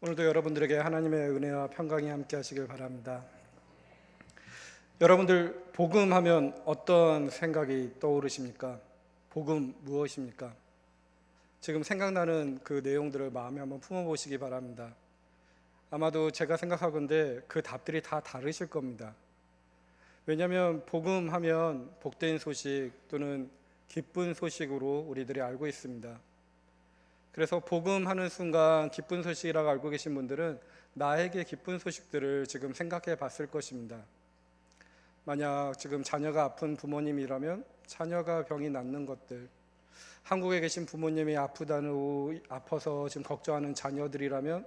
오늘도 여러분들에게 하나님의 은혜와 평강이 함께 하시길 바랍니다. 여러분들 복음하면 어떤 생각이 떠오르십니까? 복음 무엇입니까? 지금 생각나는 그 내용들을 마음에 한번 품어보시기 바랍니다. 아마도 제가 생각하건대 그 답들이 다 다르실 겁니다. 왜냐하면 복음하면 복된 소식 또는 기쁜 소식으로 우리들이 알고 있습니다. 그래서 복음하는 순간 기쁜 소식이라고 알고 계신 분들은 나에게 기쁜 소식들을 지금 생각해 봤을 것입니다. 만약 지금 자녀가 아픈 부모님이라면 자녀가 병이 낫는 것들, 한국에 계신 부모님이 아파서 지금 걱정하는 자녀들이라면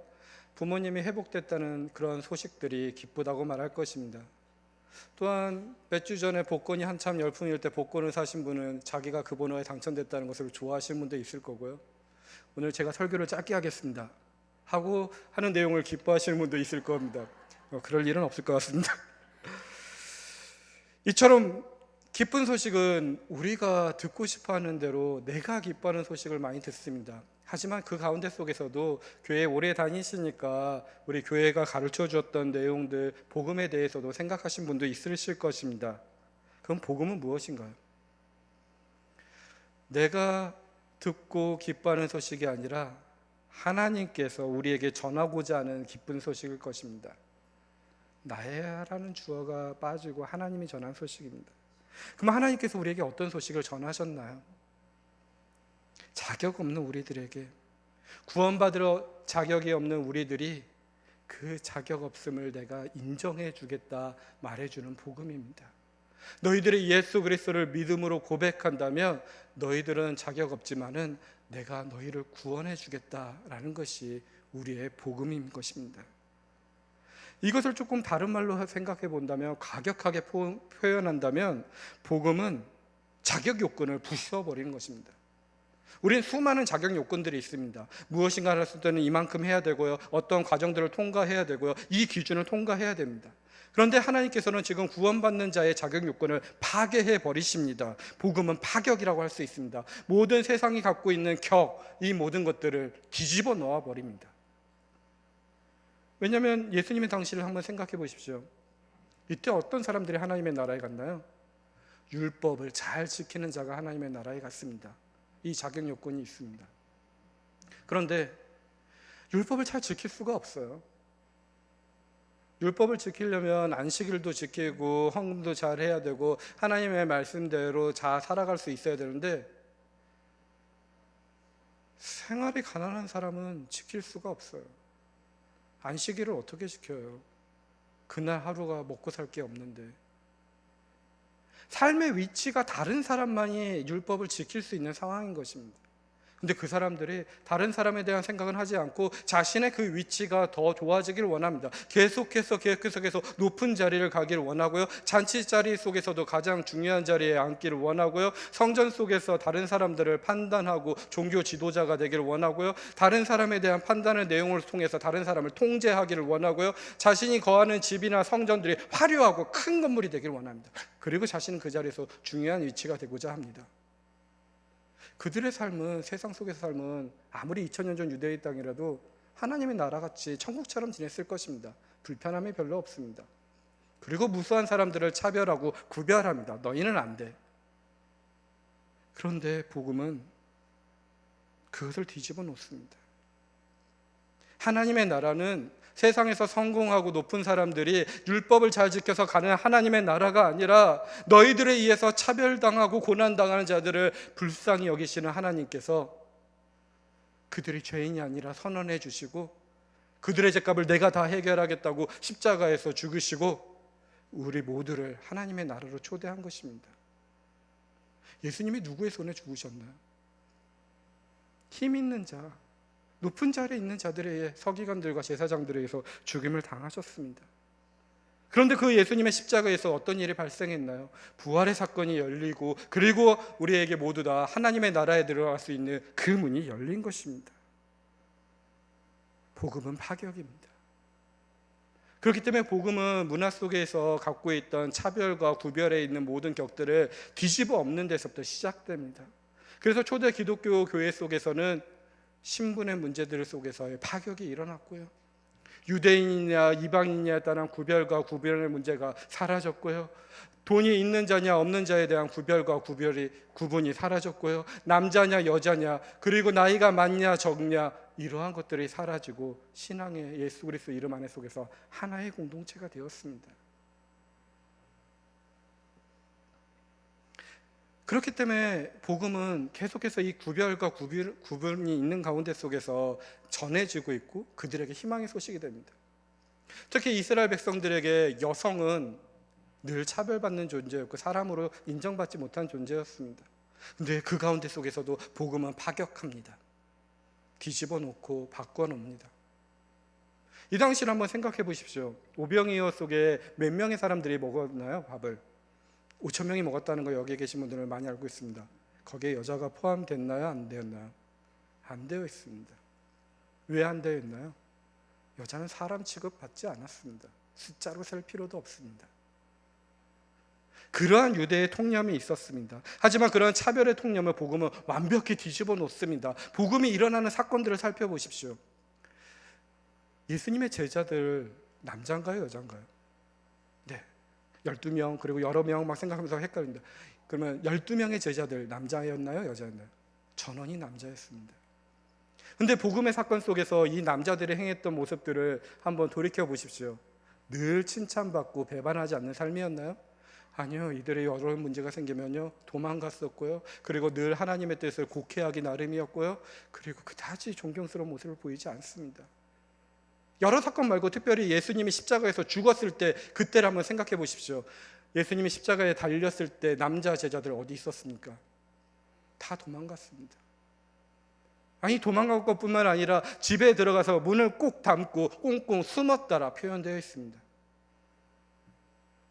부모님이 회복됐다는 그런 소식들이 기쁘다고 말할 것입니다. 또한 몇 주 전에 복권이 한참 열풍일 때 복권을 사신 분은 자기가 그 번호에 당첨됐다는 것을 좋아하시는 분도 있을 거고요. 오늘 제가 설교를 짧게 하겠습니다 하고 하는 내용을 기뻐하시는 분도 있을 겁니다. 그럴 일은 없을 것 같습니다. 이처럼 기쁜 소식은 우리가 듣고 싶어하는 대로 내가 기뻐하는 소식을 많이 듣습니다. 하지만 그 가운데 속에서도 교회 오래 다니시니까 우리 교회가 가르쳐 주었던 내용들, 복음에 대해서도 생각하신 분도 있으실 것입니다. 그럼 복음은 무엇인가요? 내가 듣고 기뻐하는 소식이 아니라 하나님께서 우리에게 전하고자 하는 기쁜 소식일 것입니다. 나야라는 주어가 빠지고 하나님이 전한 소식입니다. 그럼 하나님께서 우리에게 어떤 소식을 전하셨나요? 자격 없는 우리들에게, 구원받을 자격이 없는 우리들이 그 자격 없음을 내가 인정해 주겠다 말해주는 복음입니다. 너희들이 예수 그리스도를 믿음으로 고백한다면 너희들은 자격 없지만은 내가 너희를 구원해 주겠다라는 것이 우리의 복음인 것입니다. 이것을 조금 다른 말로 생각해 본다면, 과격하게 표현한다면 복음은 자격 요건을 부숴버리는 것입니다. 우리는 수많은 자격 요건들이 있습니다. 무엇인가를 했을 때는 이만큼 해야 되고요, 어떤 과정들을 통과해야 되고요, 이 기준을 통과해야 됩니다. 그런데 하나님께서는 지금 구원받는 자의 자격 요건을 파괴해 버리십니다. 복음은 파격이라고 할 수 있습니다. 모든 세상이 갖고 있는 이 모든 것들을 뒤집어 놓아 버립니다. 왜냐하면 예수님의 당시를 한번 생각해 보십시오. 이때 어떤 사람들이 하나님의 나라에 갔나요? 율법을 잘 지키는 자가 하나님의 나라에 갔습니다. 이 자격 요건이 있습니다. 그런데 율법을 잘 지킬 수가 없어요. 율법을 지키려면 안식일도 지키고 헌금도 잘 해야 되고 하나님의 말씀대로 잘 살아갈 수 있어야 되는데, 생활이 가난한 사람은 지킬 수가 없어요. 안식일을 어떻게 지켜요? 그날 하루가 먹고 살 게 없는데. 삶의 위치가 다른 사람만이 율법을 지킬 수 있는 상황인 것입니다. 근데 그 사람들이 다른 사람에 대한 생각은 하지 않고 자신의 그 위치가 더 좋아지기를 원합니다. 계속해서 높은 자리를 가기를 원하고요, 잔치 자리 속에서도 가장 중요한 자리에 앉기를 원하고요, 성전 속에서 다른 사람들을 판단하고 종교 지도자가 되기를 원하고요, 다른 사람에 대한 판단의 내용을 통해서 다른 사람을 통제하기를 원하고요, 자신이 거하는 집이나 성전들이 화려하고 큰 건물이 되기를 원합니다. 그리고 자신은 그 자리에서 중요한 위치가 되고자 합니다. 그들의 삶은, 세상 속에서 삶은 아무리 2000년 전 유대의 땅이라도 하나님의 나라같이 천국처럼 지냈을 것입니다. 불편함이 별로 없습니다. 그리고 무수한 사람들을 차별하고 구별합니다. 너희는 안 돼. 그런데 복음은 그것을 뒤집어 놓습니다. 하나님의 나라는 세상에서 성공하고 높은 사람들이 율법을 잘 지켜서 가는 하나님의 나라가 아니라 너희들에 의해서 차별당하고 고난당하는 자들을 불쌍히 여기시는 하나님께서 그들이 죄인이 아니라 선언해 주시고, 그들의 죄값을 내가 다 해결하겠다고 십자가에서 죽으시고 우리 모두를 하나님의 나라로 초대한 것입니다. 예수님이 누구의 손에 죽으셨나요? 힘 있는 자, 높은 자리에 있는 자들의, 서기관들과 제사장들에 의해서 죽임을 당하셨습니다. 그런데 그 예수님의 십자가에서 어떤 일이 발생했나요? 부활의 사건이 열리고, 그리고 우리에게 모두 다 하나님의 나라에 들어갈 수 있는 그 문이 열린 것입니다. 복음은 파격입니다. 그렇기 때문에 복음은 문화 속에서 갖고 있던 차별과 구별에 있는 모든 격들을 뒤집어 엎는 데서부터 시작됩니다. 그래서 초대 기독교 교회 속에서는 신분의 문제들 속에서의 파격이 일어났고요, 유대인이냐 이방인이냐에 따른 구별과 구별의 문제가 사라졌고요. 돈이 있는 자냐 없는 자에 대한 구별과 구분이 사라졌고요. 남자냐 여자냐 그리고 나이가 많냐 적냐 이러한 것들이 사라지고 신앙의 예수 그리스도 이름 안에 속에서 하나의 공동체가 되었습니다. 그렇기 때문에 복음은 계속해서 이 구별과 구분이 있는 가운데 속에서 전해지고 있고 그들에게 희망의 소식이 됩니다. 특히 이스라엘 백성들에게 여성은 늘 차별받는 존재였고 사람으로 인정받지 못한 존재였습니다. 근데 그 가운데 속에서도 복음은 파격합니다. 뒤집어 놓고 바꿔 놓습니다. 이 당시를 한번 생각해 보십시오. 오병이어 속에 몇 명의 사람들이 먹었나요? 밥을 5천 명이 먹었다는 거 여기 계신 분들은 많이 알고 있습니다. 거기에 여자가 포함됐나요? 안 되었나요? 안 되어 있습니다. 왜 안 되어 있나요? 여자는 사람 취급받지 않았습니다. 숫자로 셀 필요도 없습니다. 그러한 유대의 통념이 있었습니다. 하지만 그러한 차별의 통념을 복음은 완벽히 뒤집어 놓습니다. 복음이 일어나는 사건들을 살펴보십시오. 예수님의 제자들 남자인가요? 여자인가요? 네, 12명 그리고 여러 명 막 생각하면서 헷갈립니다. 그러면 12명의 제자들 남자였나요? 여자였나요? 전원이 남자였습니다. 근데 복음의 사건 속에서 이 남자들이 행했던 모습들을 한번 돌이켜 보십시오. 늘 칭찬받고 배반하지 않는 삶이었나요? 아니요. 이들의 여러 문제가 생기면요 도망갔었고요. 그리고 늘 하나님의 뜻을 곡해하기 나름이었고요. 그리고 그다지 존경스러운 모습을 보이지 않습니다. 여러 사건 말고 특별히 예수님이 십자가에서 죽었을 때 그때를 한번 생각해 보십시오. 예수님이 십자가에 달렸을 때 남자 제자들 어디 있었습니까? 다 도망갔습니다. 아니 도망갈 것뿐만 아니라 집에 들어가서 문을 꼭 닫고 꽁꽁 숨었다라 표현되어 있습니다.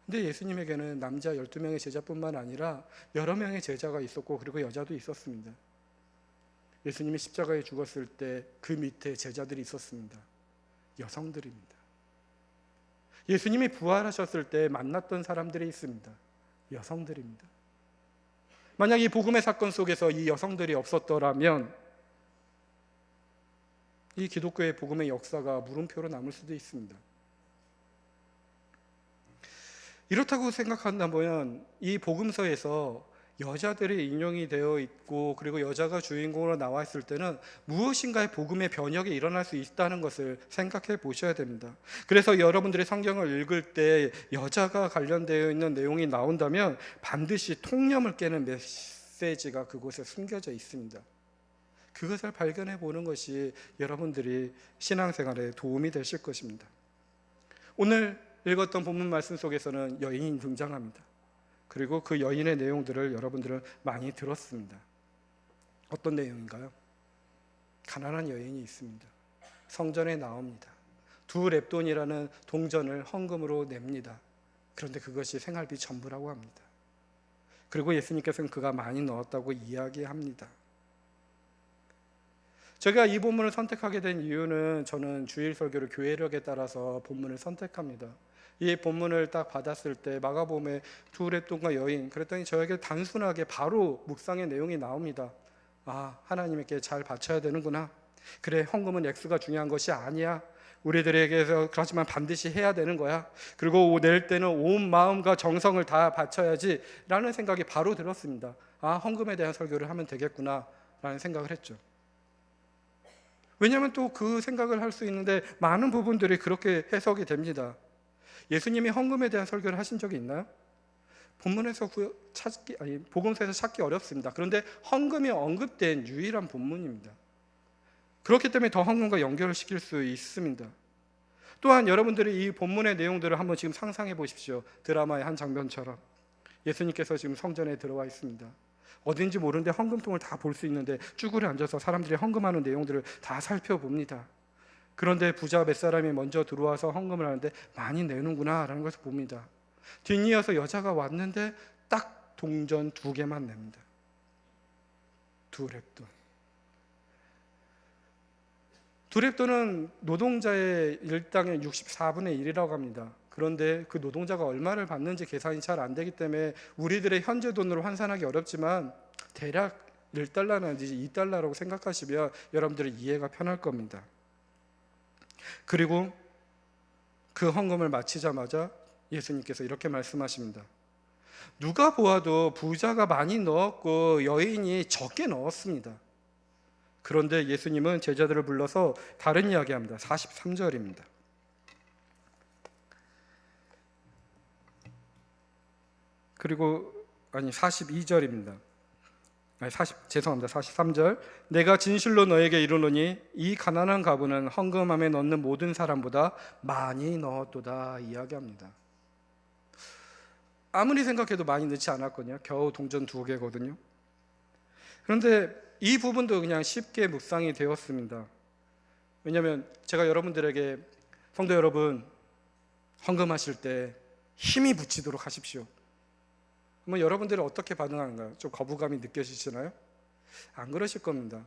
근데 예수님에게는 남자 12명의 제자뿐만 아니라 여러 명의 제자가 있었고 그리고 여자도 있었습니다. 예수님이 십자가에 죽었을 때 그 밑에 제자들이 있었습니다. 여성들입니다. 예수님이 부활하셨을 때 만났던 사람들이 있습니다. 여성들입니다. 만약 이 복음의 사건 속에서 이 여성들이 없었더라면 이 기독교의 복음의 역사가 물음표로 남을 수도 있습니다. 이렇다고 생각한다면 이 복음서에서 여자들이 인용이 되어 있고 그리고 여자가 주인공으로 나와 있을 때는 무엇인가의 복음의 변혁이 일어날 수 있다는 것을 생각해 보셔야 됩니다. 그래서 여러분들이 성경을 읽을 때 여자가 관련되어 있는 내용이 나온다면 반드시 통념을 깨는 메시지가 그곳에 숨겨져 있습니다. 그것을 발견해 보는 것이 여러분들이 신앙생활에 도움이 되실 것입니다. 오늘 읽었던 본문 말씀 속에서는 여인이 등장합니다. 그리고 그 여인의 내용들을 여러분들은 많이 들었습니다. 어떤 내용인가요? 가난한 여인이 있습니다. 성전에 나옵니다. 2렙돈이라는 동전을 헌금으로 냅니다. 그런데 그것이 생활비 전부라고 합니다. 그리고 예수님께서는 그가 많이 넣었다고 이야기합니다. 제가 이 본문을 선택하게 된 이유는 저는 주일 설교를 교회력에 따라서 본문을 선택합니다. 이 본문을 딱 받았을 때 마가복음의 2렙돈과 여인, 그랬더니 저에게 단순하게 바로 묵상의 내용이 나옵니다. 아, 하나님께 잘 바쳐야 되는구나. 그래, 헌금은 액수가 중요한 것이 아니야. 우리들에게서 그렇지만 반드시 해야 되는 거야. 그리고 낼 때는 온 마음과 정성을 다 바쳐야지 라는 생각이 바로 들었습니다. 아, 헌금에 대한 설교를 하면 되겠구나 라는 생각을 했죠. 왜냐하면 또 그 생각을 할 수 있는데 많은 부분들이 그렇게 해석이 됩니다. 예수님이 헌금에 대한 설교를 하신 적이 있나요? 본문에서 복음서에서 찾기 어렵습니다. 그런데 헌금이 언급된 유일한 본문입니다. 그렇기 때문에 더 헌금과 연결을 시킬 수 있습니다. 또한 여러분들이 이 본문의 내용들을 한번 지금 상상해 보십시오. 드라마의 한 장면처럼 예수님께서 지금 성전에 들어와 있습니다. 어딘지 모르는데 헌금통을 다 볼 수 있는데 쭈그려 앉아서 사람들이 헌금하는 내용들을 다 살펴봅니다. 그런데 부자 몇 사람이 먼저 들어와서 헌금을 하는데 많이 내는구나 라는 것을 봅니다. 뒷이어서 여자가 왔는데 딱 동전 2개만 냅니다. 2렙돈. 2렙돈은 노동자의 일당의 64분의 1이라고 합니다. 그런데 그 노동자가 얼마를 받는지 계산이 잘 안 되기 때문에 우리들의 현재 돈으로 환산하기 어렵지만 대략 1달러나 2달러라고 생각하시면 여러분들의 이해가 편할 겁니다. 그리고 그 헌금을 마치자마자 예수님께서 이렇게 말씀하십니다. 누가 보아도 부자가 많이 넣었고 여인이 적게 넣었습니다. 그런데 예수님은 제자들을 불러서 다른 이야기합니다. 43절입니다. 그리고 42절입니다. 43절. 내가 진실로 너에게 이르노니 이 가난한 가부는 헌금함에 넣는 모든 사람보다 많이 넣었도다 이야기합니다. 아무리 생각해도 많이 넣지 않았거든요. 겨우 동전 2개거든요. 그런데 이 부분도 그냥 쉽게 묵상이 되었습니다. 왜냐하면 제가 여러분들에게 성도 여러분, 헌금하실 때 힘이 붙이도록 하십시오. 그러면 여러분들은 어떻게 반응하는가요? 좀 거부감이 느껴지시나요? 안 그러실 겁니다.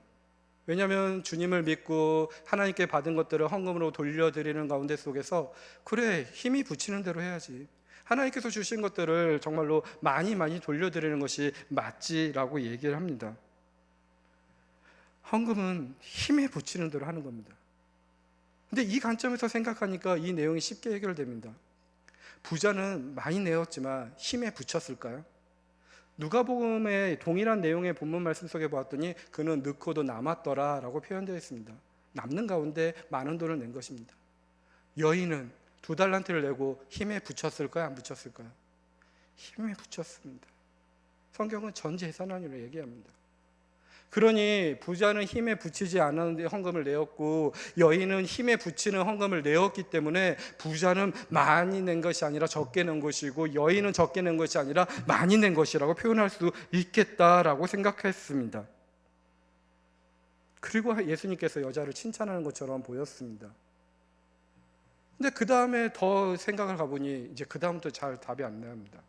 왜냐하면 주님을 믿고 하나님께 받은 것들을 헌금으로 돌려드리는 가운데 속에서 그래, 힘이 붙이는 대로 해야지, 하나님께서 주신 것들을 정말로 많이 돌려드리는 것이 맞지라고 얘기를 합니다. 헌금은 힘에 붙이는 대로 하는 겁니다. 근데 이 관점에서 생각하니까 이 내용이 쉽게 해결됩니다. 부자는 많이 내었지만 힘에 붙였을까요? 누가복음의 동일한 내용의 본문 말씀 속에 보았더니 그는 넣고도 남았더라 라고 표현되어 있습니다. 남는 가운데 많은 돈을 낸 것입니다. 여인은 2달란트를 내고 힘에 붙였을까요? 안 붙였을까요? 힘에 붙였습니다. 성경은 전 재산으로 얘기합니다. 그러니 부자는 힘에 붙이지 않았는데 헌금을 내었고 여인은 힘에 붙이는 헌금을 내었기 때문에 부자는 많이 낸 것이 아니라 적게 낸 것이고 여인은 적게 낸 것이 아니라 많이 낸 것이라고 표현할 수 있겠다라고 생각했습니다. 그리고 예수님께서 여자를 칭찬하는 것처럼 보였습니다. 근데 그 다음에 더 생각을 가보니 이제 그 다음부터 잘 답이 안 나옵니다.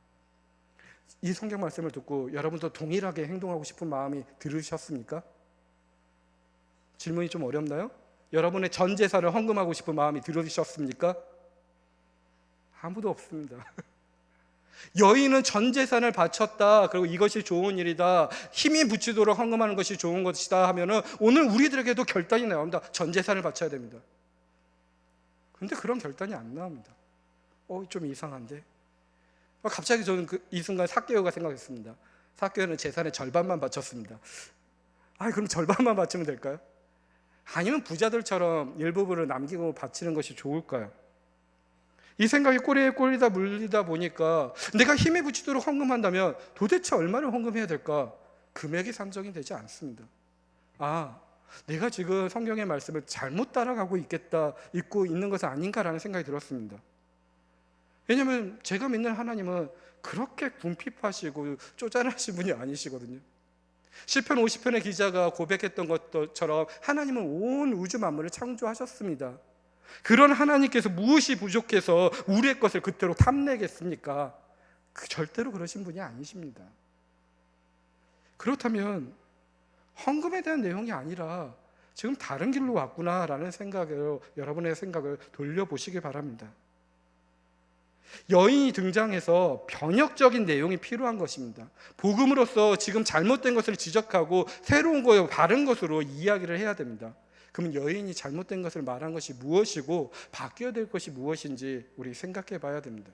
이 성경 말씀을 듣고 여러분도 동일하게 행동하고 싶은 마음이 들으셨습니까? 질문이 좀 어렵나요? 여러분의 전 재산을 헌금하고 싶은 마음이 들으셨습니까? 아무도 없습니다. 여인은 전 재산을 바쳤다, 그리고 이것이 좋은 일이다, 힘이 붙이도록 헌금하는 것이 좋은 것이다 하면은 오늘 우리들에게도 결단이 나옵니다. 전 재산을 바쳐야 됩니다. 그런데 그런 결단이 안 나옵니다. 좀 이상한데? 갑자기 저는 이 순간 삭개오가 생각했습니다. 삭개오는 재산의 절반만 바쳤습니다. 그럼 절반만 바치면 될까요? 아니면 부자들처럼 일부분을 남기고 바치는 것이 좋을까요? 이 생각이 꼬리에 꼬리다 물리다 보니까 내가 힘에 붙이도록 헌금한다면 도대체 얼마를 헌금해야 될까? 금액이 산정이 되지 않습니다. 내가 지금 성경의 말씀을 잘못 따라가고 있고 있는 것은 아닌가라는 생각이 들었습니다. 왜냐하면 제가 믿는 하나님은 그렇게 궁핍하시고 쪼잔하신 분이 아니시거든요. 시편 50편의 기자가 고백했던 것처럼 하나님은 온 우주 만물을 창조하셨습니다. 그런 하나님께서 무엇이 부족해서 우리의 것을 그대로 탐내겠습니까? 절대로 그러신 분이 아니십니다. 그렇다면 헌금에 대한 내용이 아니라 지금 다른 길로 왔구나라는 생각으로 여러분의 생각을 돌려보시기 바랍니다. 여인이 등장해서 변혁적인 내용이 필요한 것입니다. 복음으로서 지금 잘못된 것을 지적하고 새로운 거, 바른 것으로 이야기를 해야 됩니다. 그러면 여인이 잘못된 것을 말한 것이 무엇이고 바뀌어야 될 것이 무엇인지 우리 생각해 봐야 됩니다.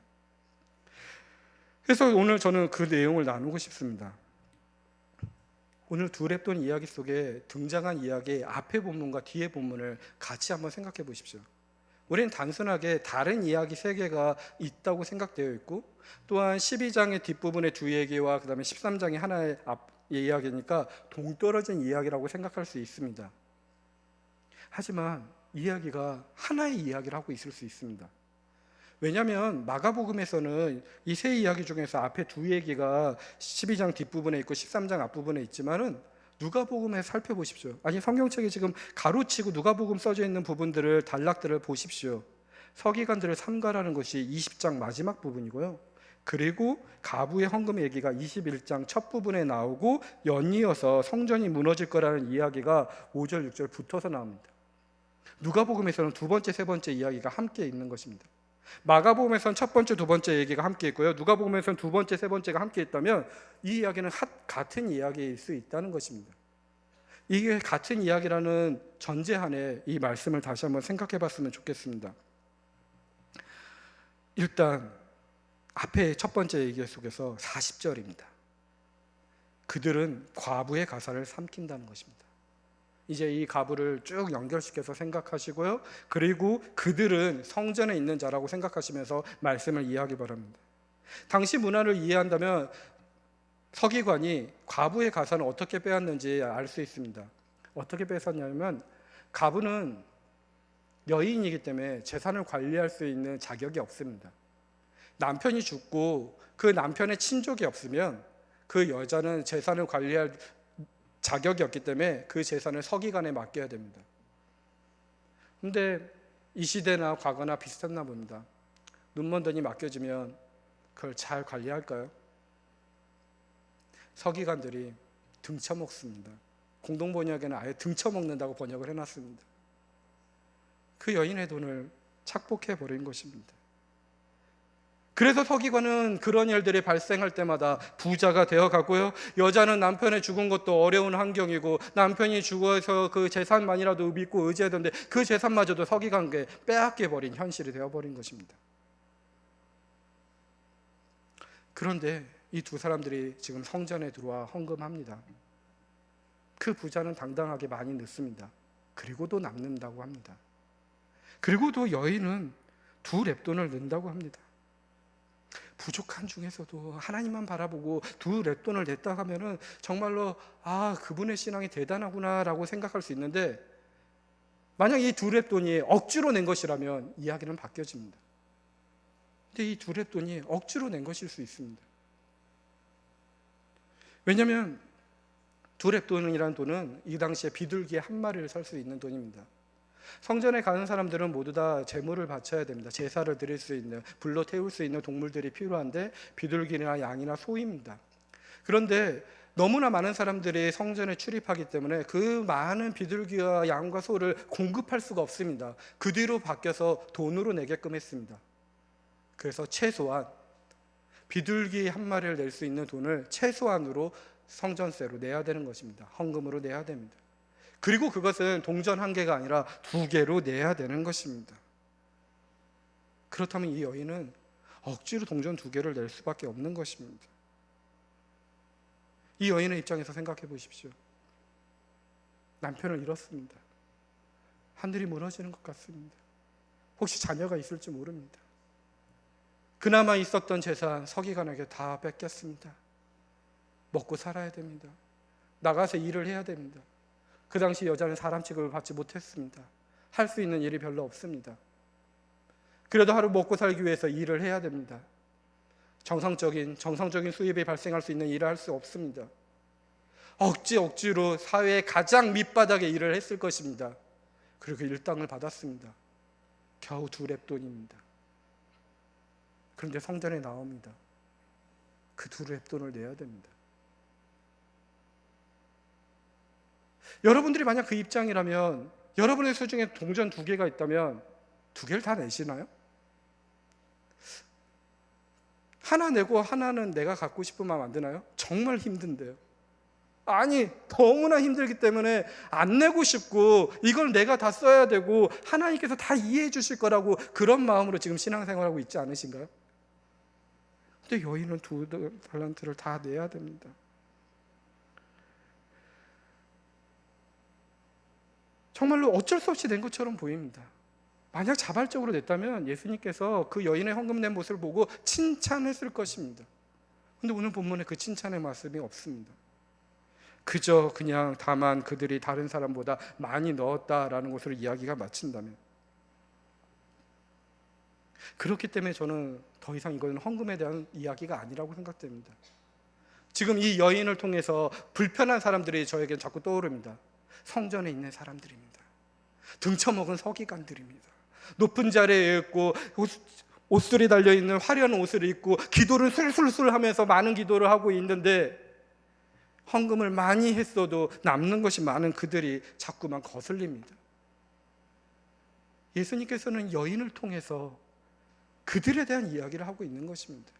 그래서 오늘 저는 그 내용을 나누고 싶습니다. 오늘 두 랩돈 이야기 속에 등장한 이야기의 앞에 본문과 뒤에 본문을 같이 한번 생각해 보십시오. 우리는 단순하게 다른 이야기 3개가 있다고 생각되어 있고, 또한 12장의 뒷부분의 두 얘기와 그 다음에 13장의 하나의 이야기니까 동떨어진 이야기라고 생각할 수 있습니다. 하지만 이야기가 하나의 이야기를 하고 있을 수 있습니다. 왜냐하면 마가복음에서는 이 세 이야기 중에서 앞에 두 얘기가 12장 뒷부분에 있고 13장 앞부분에 있지만은 누가복음에 살펴보십시오. 성경책에 지금 가로치고 누가복음 써져 있는 부분들을, 단락들을 보십시오. 서기관들을 삼가라는 것이 20장 마지막 부분이고요. 그리고 가부의 헌금 얘기가 21장 첫 부분에 나오고 연이어서 성전이 무너질 거라는 이야기가 5절, 6절 붙어서 나옵니다. 누가복음에서는 두 번째, 세 번째 이야기가 함께 있는 것입니다. 마가복음에서는 첫 번째, 두 번째 얘기가 함께 있고요. 누가복음에서는 두 번째, 세 번째가 함께 있다면 이 이야기는 같은 이야기일 수 있다는 것입니다. 이게 같은 이야기라는 전제 안에 이 말씀을 다시 한번 생각해 봤으면 좋겠습니다. 일단 앞에 첫 번째 얘기 속에서 40절입니다. 그들은 과부의 가사를 삼킨다는 것입니다. 이제 이 과부를 쭉 연결시켜서 생각하시고요. 그리고 그들은 성전에 있는 자라고 생각하시면서 말씀을 이해하기 바랍니다. 당시 문화를 이해한다면 서기관이 과부의 가사는 어떻게 빼앗는지 알 수 있습니다. 어떻게 뺏었냐면 과부는 여인이기 때문에 재산을 관리할 수 있는 자격이 없습니다. 남편이 죽고 그 남편의 친족이 없으면 그 여자는 재산을 관리할 자격이 없기 때문에 그 재산을 서기관에 맡겨야 됩니다. 근데 이 시대나 과거나 비슷했나 봅니다. 눈먼 돈이 맡겨지면 그걸 잘 관리할까요? 서기관들이 등쳐먹습니다. 공동번역에는 아예 등쳐먹는다고 번역을 해놨습니다. 그 여인의 돈을 착복해버린 것입니다. 그래서 서기관은 그런 일들이 발생할 때마다 부자가 되어가고요, 여자는 남편의 죽은 것도 어려운 환경이고 남편이 죽어서 그 재산만이라도 믿고 의지하던데 그 재산마저도 서기관에게 빼앗겨버린 현실이 되어버린 것입니다. 그런데 이 두 사람들이 지금 성전에 들어와 헌금합니다. 그 부자는 당당하게 많이 넣습니다. 그리고도 남는다고 합니다. 그리고도 여인은 2렙돈을 넣는다고 합니다. 부족한 중에서도 하나님만 바라보고 2렙돈을 냈다 하면은 정말로 그분의 신앙이 대단하구나 라고 생각할 수 있는데, 만약 이 2렙돈이 억지로 낸 것이라면 이야기는 바뀌어집니다. 근데 이 2렙돈이 억지로 낸 것일 수 있습니다. 왜냐하면 2렙돈이라는 돈은 이 당시에 비둘기 한 마리를 살 수 있는 돈입니다. 성전에 가는 사람들은 모두 다 제물을 바쳐야 됩니다. 제사를 드릴 수 있는, 불로 태울 수 있는 동물들이 필요한데 비둘기나 양이나 소입니다. 그런데 너무나 많은 사람들이 성전에 출입하기 때문에 그 많은 비둘기와 양과 소를 공급할 수가 없습니다. 그 뒤로 바뀌어서 돈으로 내게끔 했습니다. 그래서 최소한 비둘기 한 마리를 낼 수 있는 돈을 최소한으로 성전세로 내야 되는 것입니다. 헌금으로 내야 됩니다. 그리고 그것은 동전 1개가 아니라 2개로 내야 되는 것입니다. 그렇다면 이 여인은 억지로 동전 2개를 낼 수밖에 없는 것입니다. 이 여인의 입장에서 생각해 보십시오. 남편을 잃었습니다. 하늘이 무너지는 것 같습니다. 혹시 자녀가 있을지 모릅니다. 그나마 있었던 재산 서기관에게 다 뺏겼습니다. 먹고 살아야 됩니다. 나가서 일을 해야 됩니다. 그 당시 여자는 사람 취급을 받지 못했습니다. 할 수 있는 일이 별로 없습니다. 그래도 하루 먹고 살기 위해서 일을 해야 됩니다. 정상적인 수입이 발생할 수 있는 일을 할 수 없습니다. 억지로 사회의 가장 밑바닥에 일을 했을 것입니다. 그리고 일당을 받았습니다. 겨우 2렙돈입니다. 그런데 성전에 나옵니다. 그 2렙돈을 내야 됩니다. 여러분들이 만약 그 입장이라면, 여러분의 수중에 동전 2개가 있다면 2개를 다 내시나요? 하나 내고 하나는 내가 갖고 싶은 마음 안 드나요? 정말 힘든데요. 아니, 너무나 힘들기 때문에 안 내고 싶고 이걸 내가 다 써야 되고 하나님께서 다 이해해 주실 거라고 그런 마음으로 지금 신앙생활하고 있지 않으신가요? 근데 여인은 2달란트를 다 내야 됩니다. 정말로 어쩔 수 없이 낸 것처럼 보입니다. 만약 자발적으로 냈다면 예수님께서 그 여인의 헌금 낸 모습을 보고 칭찬했을 것입니다. 그런데 오늘 본문에 그 칭찬의 말씀이 없습니다. 그저 그냥 다만 그들이 다른 사람보다 많이 넣었다라는 것으로 이야기가 마친다면, 그렇기 때문에 저는 더 이상 이거는 헌금에 대한 이야기가 아니라고 생각됩니다. 지금 이 여인을 통해서 불편한 사람들이 저에겐 자꾸 떠오릅니다. 성전에 있는 사람들입니다. 등쳐먹은 서기관들입니다. 높은 자리에 있고 옷술이 달려있는 화려한 옷을 입고 기도를 술술술 하면서 많은 기도를 하고 있는데 헌금을 많이 했어도 남는 것이 많은 그들이 자꾸만 거슬립니다. 예수님께서는 여인을 통해서 그들에 대한 이야기를 하고 있는 것입니다.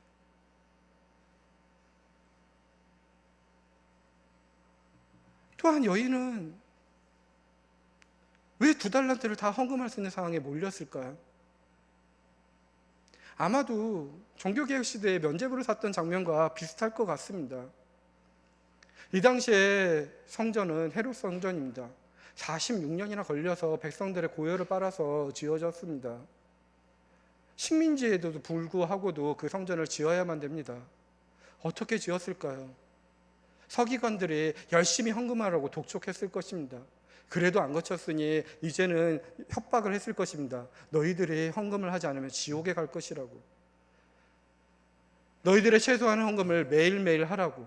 또한 여인은 왜 2달란트를 다 헌금할 수 있는 상황에 몰렸을까요? 아마도 종교개혁 시대에 면죄부를 샀던 장면과 비슷할 것 같습니다. 이 당시에 성전은 헤롯 성전입니다. 46년이나 걸려서 백성들의 고열을 빨아서 지어졌습니다. 식민지에도 불구하고도 그 성전을 지어야만 됩니다. 어떻게 지었을까요? 서기관들이 열심히 헌금하라고 독촉했을 것입니다. 그래도 안 거쳤으니 이제는 협박을 했을 것입니다. 너희들이 헌금을 하지 않으면 지옥에 갈 것이라고. 너희들의 최소한 헌금을 매일매일 하라고.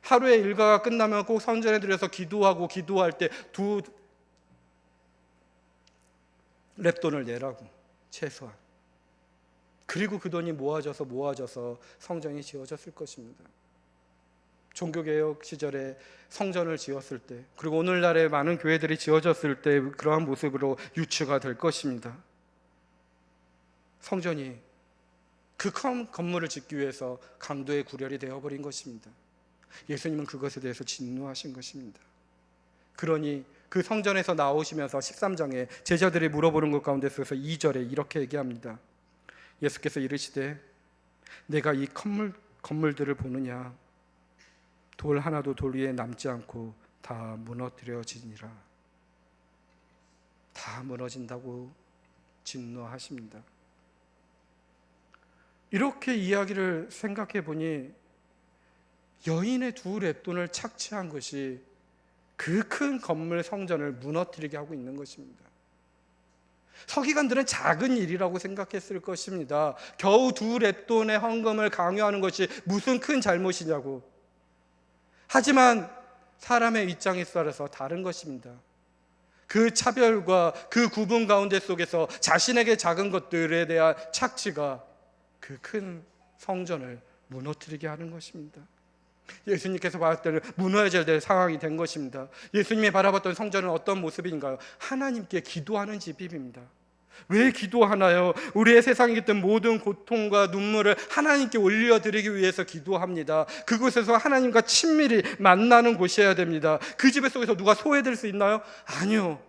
하루의 일과가 끝나면 꼭 성전에 들여서 기도하고 기도할 때 2렙돈을 내라고. 최소한. 그리고 그 돈이 모아져서 성전이 지어졌을 것입니다. 종교개혁 시절에 성전을 지었을 때, 그리고 오늘날의 많은 교회들이 지어졌을 때 그러한 모습으로 유추가 될 것입니다. 성전이 그 큰 건물을 짓기 위해서 강도의 구렬이 되어버린 것입니다. 예수님은 그것에 대해서 진노하신 것입니다. 그러니 그 성전에서 나오시면서 13장에 제자들이 물어보는 것 가운데서 2절에 이렇게 얘기합니다. 예수께서 이르시되 내가 이 건물들을 보느냐 돌 하나도 돌 위에 남지 않고 다 무너뜨려지니라. 다 무너진다고 진노하십니다. 이렇게 이야기를 생각해 보니 여인의 2렙돈을 착취한 것이 그 큰 건물 성전을 무너뜨리게 하고 있는 것입니다. 서기관들은 작은 일이라고 생각했을 것입니다. 겨우 2렙돈의 헌금을 강요하는 것이 무슨 큰 잘못이냐고. 하지만 사람의 입장에 따라서 다른 것입니다. 그 차별과 그 구분 가운데 속에서 자신에게 작은 것들에 대한 착취가 그 큰 성전을 무너뜨리게 하는 것입니다. 예수님께서 봤을 때는 무너져야 될 상황이 된 것입니다. 예수님이 바라봤던 성전은 어떤 모습인가요? 하나님께 기도하는 집입니다. 왜 기도하나요? 우리의 세상에 있던 모든 고통과 눈물을 하나님께 올려드리기 위해서 기도합니다. 그곳에서 하나님과 친밀히 만나는 곳이어야 됩니다. 그 집 속에서 누가 소외될 수 있나요? 아니요.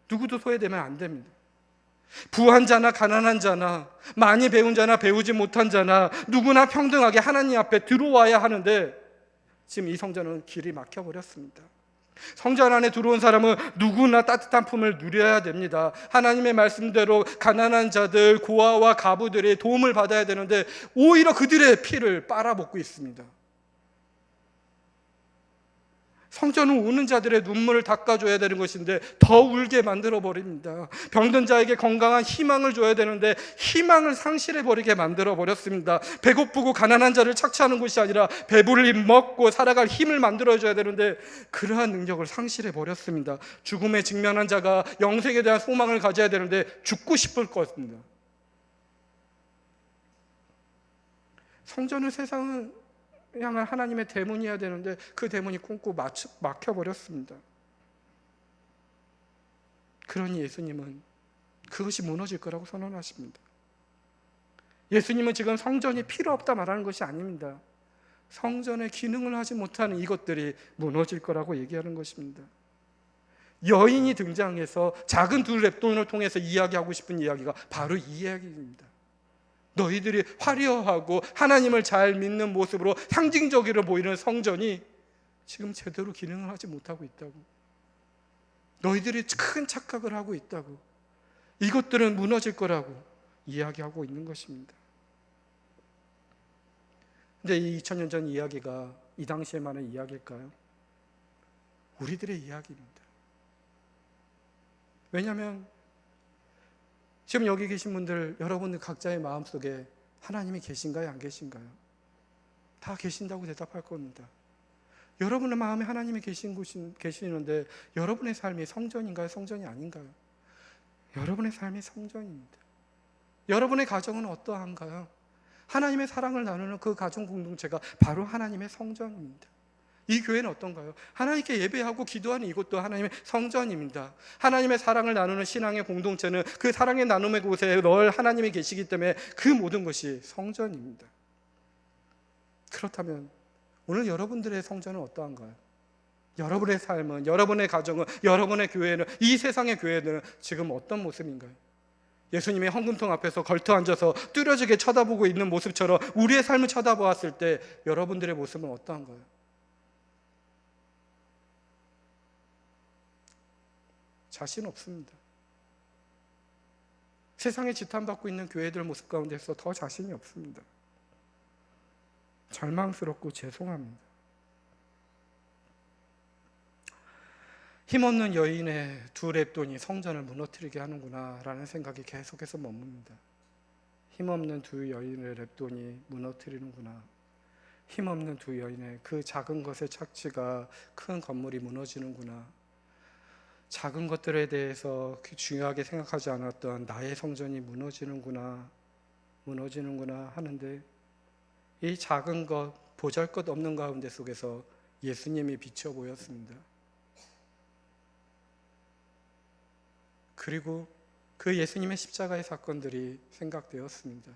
누구도 소외되면 안 됩니다. 부한 자나 가난한 자나 많이 배운 자나 배우지 못한 자나 누구나 평등하게 하나님 앞에 들어와야 하는데 지금 이 성전은 길이 막혀버렸습니다. 성전 안에 들어온 사람은 누구나 따뜻한 품을 누려야 됩니다. 하나님의 말씀대로 가난한 자들, 고아와 가부들의 도움을 받아야 되는데 오히려 그들의 피를 빨아먹고 있습니다. 성전은 우는 자들의 눈물을 닦아줘야 되는 것인데 더 울게 만들어버립니다. 병든 자에게 건강한 희망을 줘야 되는데 희망을 상실해버리게 만들어버렸습니다. 배고프고 가난한 자를 착취하는 것이 아니라 배불리 먹고 살아갈 힘을 만들어줘야 되는데 그러한 능력을 상실해버렸습니다. 죽음에 직면한 자가 영생에 대한 소망을 가져야 되는데 죽고 싶을 것입니다. 성전은 세상은 향한 하나님의 대문이어야 되는데 그 대문이 꽁꽁 막혀버렸습니다. 그러니 예수님은 그것이 무너질 거라고 선언하십니다. 예수님은 지금 성전이 필요 없다 말하는 것이 아닙니다. 성전의 기능을 하지 못하는 이것들이 무너질 거라고 얘기하는 것입니다. 여인이 등장해서 작은 2렙돈을 통해서 이야기하고 싶은 이야기가 바로 이 이야기입니다. 너희들이 화려하고 하나님을 잘 믿는 모습으로 상징적으로 보이는 성전이 지금 제대로 기능을 하지 못하고 있다고. 너희들이 큰 착각을 하고 있다고. 이것들은 무너질 거라고 이야기하고 있는 것입니다. 근데 이 2000년 전 이야기가 이 당시에만의 이야기일까요? 우리들의 이야기입니다. 왜냐하면 지금 여기 계신 분들, 여러분들 각자의 마음속에 하나님이 계신가요? 안 계신가요? 다 계신다고 대답할 겁니다. 여러분의 마음에 하나님이 계시는데 여러분의 삶이 성전인가요? 성전이 아닌가요? 여러분의 삶이 성전입니다. 여러분의 가정은 어떠한가요? 하나님의 사랑을 나누는 그 가정 공동체가 바로 하나님의 성전입니다. 이 교회는 어떤가요? 하나님께 예배하고 기도하는 이곳도 하나님의 성전입니다. 하나님의 사랑을 나누는 신앙의 공동체는 그 사랑의 나눔의 곳에 늘 하나님이 계시기 때문에 그 모든 것이 성전입니다. 그렇다면 오늘 여러분들의 성전은 어떠한가요? 여러분의 삶은, 여러분의 가정은, 여러분의 교회는, 이 세상의 교회는 지금 어떤 모습인가요? 예수님이 헌금통 앞에서 걸터 앉아서 뚜려지게 쳐다보고 있는 모습처럼 우리의 삶을 쳐다보았을 때 여러분들의 모습은 어떠한가요? 자신 없습니다. 세상에 지탄받고 있는 교회들 모습 가운데서 더 자신이 없습니다. 절망스럽고 죄송합니다. 힘없는 여인의 두 렙돈이 성전을 무너뜨리게 하는구나 라는 생각이 계속해서 머뭅니다. 힘없는 두 여인의 렙돈이 무너뜨리는구나. 힘없는 두 여인의 그 작은 것의 착취가 큰 건물이 무너지는구나. 작은 것들에 대해서 중요하게 생각하지 않았던 나의 성전이 무너지는구나 하는데, 이 작은 것, 보잘것없는 가운데 속에서 예수님이 비쳐 보였습니다. 그리고 그 예수님의 십자가의 사건들이 생각되었습니다.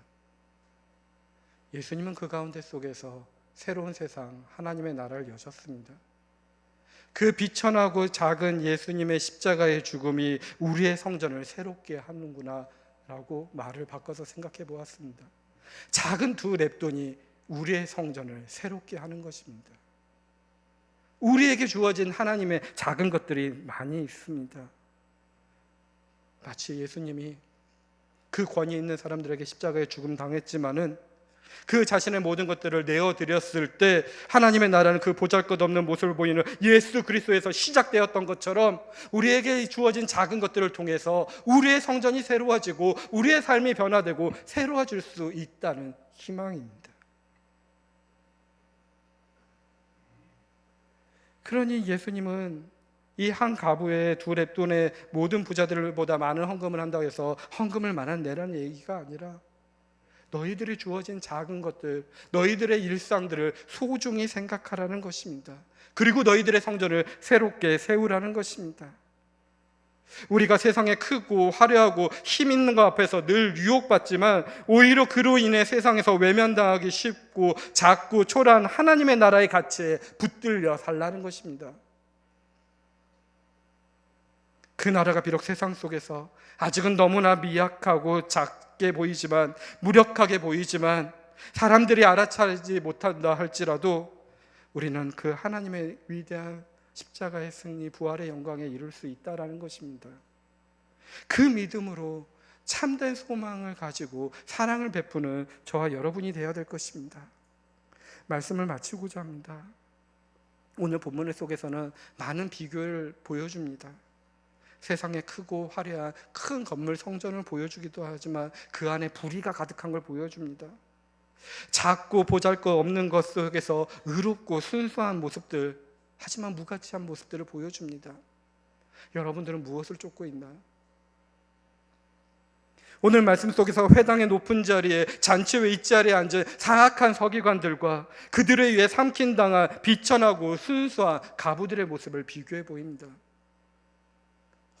예수님은 그 가운데 속에서 새로운 세상, 하나님의 나라를 여셨습니다. 그 비천하고 작은 예수님의 십자가의 죽음이 우리의 성전을 새롭게 하는구나 라고 말을 바꿔서 생각해 보았습니다. 작은 두 렙돈이 우리의 성전을 새롭게 하는 것입니다. 우리에게 주어진 하나님의 작은 것들이 많이 있습니다. 마치 예수님이 그 권위 있는 사람들에게 십자가에 죽음 당했지만은 그 자신의 모든 것들을 내어드렸을 때 하나님의 나라는 그 보잘것없는 모습을 보이는 예수 그리스도에서 시작되었던 것처럼 우리에게 주어진 작은 것들을 통해서 우리의 성전이 새로워지고 우리의 삶이 변화되고 새로워질 수 있다는 희망입니다. 그러니 예수님은 이 한 가부의 두 렙돈의 모든 부자들보다 많은 헌금을 한다고 해서 헌금을 많이 내라는 얘기가 아니라 너희들이 주어진 작은 것들, 너희들의 일상들을 소중히 생각하라는 것입니다. 그리고 너희들의 성전을 새롭게 세우라는 것입니다. 우리가 세상에 크고 화려하고 힘 있는 것 앞에서 늘 유혹받지만 오히려 그로 인해 세상에서 외면당하기 쉽고 작고 초라한 하나님의 나라의 가치에 붙들려 살라는 것입니다. 그 나라가 비록 세상 속에서 아직은 너무나 미약하고 작게 보이지만, 무력하게 보이지만, 사람들이 알아차리지 못한다 할지라도 우리는 그 하나님의 위대한 십자가의 승리, 부활의 영광에 이룰 수 있다라는 것입니다. 그 믿음으로 참된 소망을 가지고 사랑을 베푸는 저와 여러분이 되어야 될 것입니다. 말씀을 마치고자 합니다. 오늘 본문 속에서는 많은 비교를 보여줍니다. 세상에 크고 화려한 큰 건물 성전을 보여주기도 하지만 그 안에 불의가 가득한 걸 보여줍니다. 작고 보잘것없는 것 속에서 의롭고 순수한 모습들, 하지만 무가치한 모습들을 보여줍니다. 여러분들은 무엇을 쫓고 있나요? 오늘 말씀 속에서 회당의 높은 자리에, 잔치 윗자리에 앉은 사악한 서기관들과 그들에 의해 삼킨당한 비천하고 순수한 가부들의 모습을 비교해 보입니다.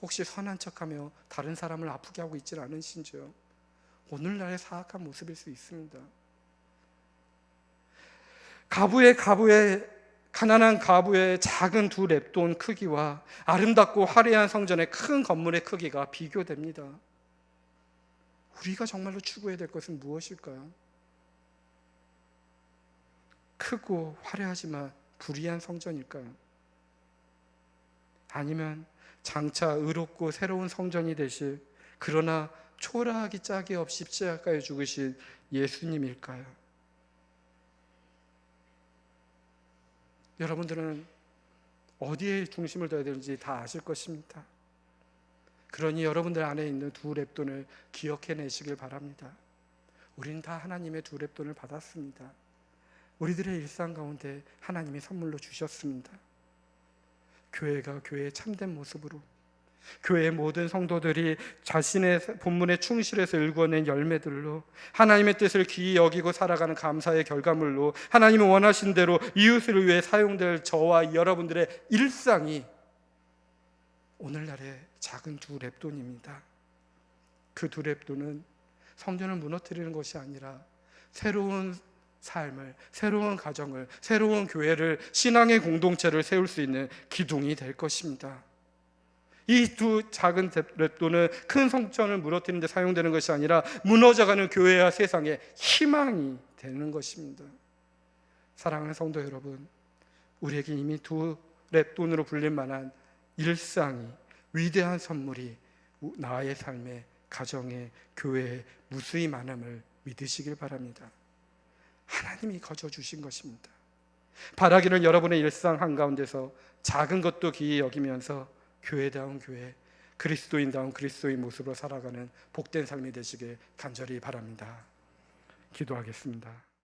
혹시 선한 척하며 다른 사람을 아프게 하고 있지 않으신지요? 오늘날의 사악한 모습일 수 있습니다. 가난한 가부의 작은 두 렙돈 크기와 아름답고 화려한 성전의 큰 건물의 크기가 비교됩니다. 우리가 정말로 추구해야 될 것은 무엇일까요? 크고 화려하지만 불의한 성전일까요? 아니면 장차 의롭고 새로운 성전이 되실, 그러나 초라하기 짝이 없이 십자가에 죽으신 예수님일까요? 여러분들은 어디에 중심을 둬야 되는지 다 아실 것입니다. 그러니 여러분들 안에 있는 두 렙돈을 기억해내시길 바랍니다. 우리는 다 하나님의 두 렙돈을 받았습니다. 우리들의 일상 가운데 하나님이 선물로 주셨습니다. 교회가 교회의 참된 모습으로, 교회의 모든 성도들이 자신의 본문에 충실해서 일궈낸 열매들로, 하나님의 뜻을 귀히 여기고 살아가는 감사의 결과물로, 하나님이 원하신 대로 이웃을 위해 사용될 저와 여러분들의 일상이 오늘날의 작은 두 렙돈입니다. 그 두 렙돈은 성전을 무너뜨리는 것이 아니라 새로운 삶을, 새로운 가정을, 새로운 교회를, 신앙의 공동체를 세울 수 있는 기둥이 될 것입니다. 이 두 작은 랩돈은 큰 성전을 무너뜨리는 데 사용되는 것이 아니라 무너져가는 교회와 세상의 희망이 되는 것입니다. 사랑하는 성도 여러분, 우리에게 이미 두 랩돈으로 불릴 만한 일상이, 위대한 선물이 나의 삶에, 가정에, 교회에 무수히 많음을 믿으시길 바랍니다. 하나님이 거저 주신 것입니다. 바라기는 여러분의 일상 한가운데서 작은 것도 귀히 여기면서 교회다운 교회, 그리스도인다운 그리스도인 모습으로 살아가는 복된 삶이 되시길 간절히 바랍니다. 기도하겠습니다.